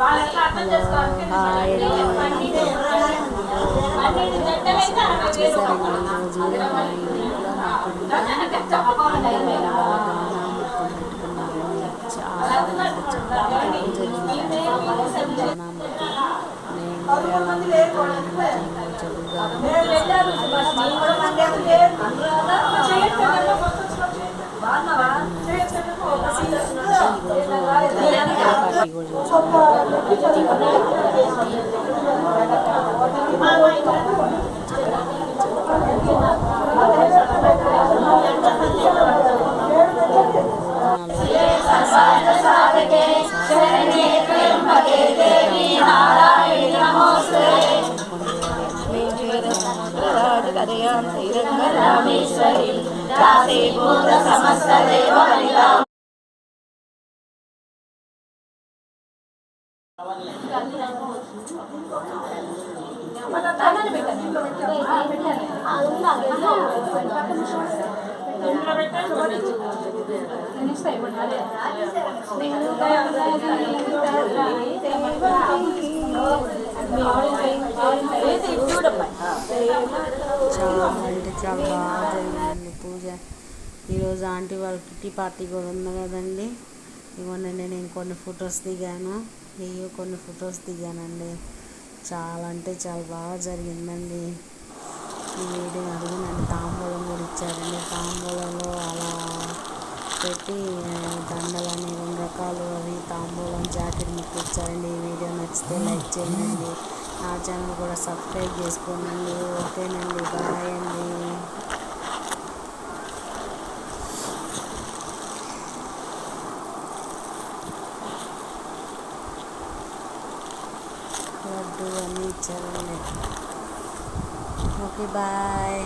Hi చూసారండి ఈరోజు మా ఇంట్లో మా కుండ పండుగ బాగా మొత్తం పెట్టుకున్నారండి. చాలా జరిగింది బాణామతి. నేను ఎలా చదువుగా చాలా అంటే చాలా బాగా జరిగిందండి పూజ. ఈరోజు ఆంటీ వాళ్ళ కిట్టి పార్టీ కూడా ఉంది కదండి. ఇవ్వండి నేను ఇంకొన్ని ఫొటోస్ దిగాను, కొన్ని ఫొటోస్ దిగానండి. చాలా అంటే చాలా బాగా జరిగిందండి. ఈ వీడియో అడిగినండి తాంబూలం కూడా ఇచ్చారండి. తాంబూలంలో అలా పెట్టి దండలని 2 రకాలు అవి తాంబూలం జాకెట్ ముక్క ఇచ్చారండి. ఈ వీడియో నచ్చితే లైక్ చేయండి, నా ఛానల్ కూడా సబ్స్క్రైబ్ చేసుకోనండి. ఓకేనండి, బాయ్ అండి. లడ్డు అన్నీ ఇచ్చారండి. Okay bye.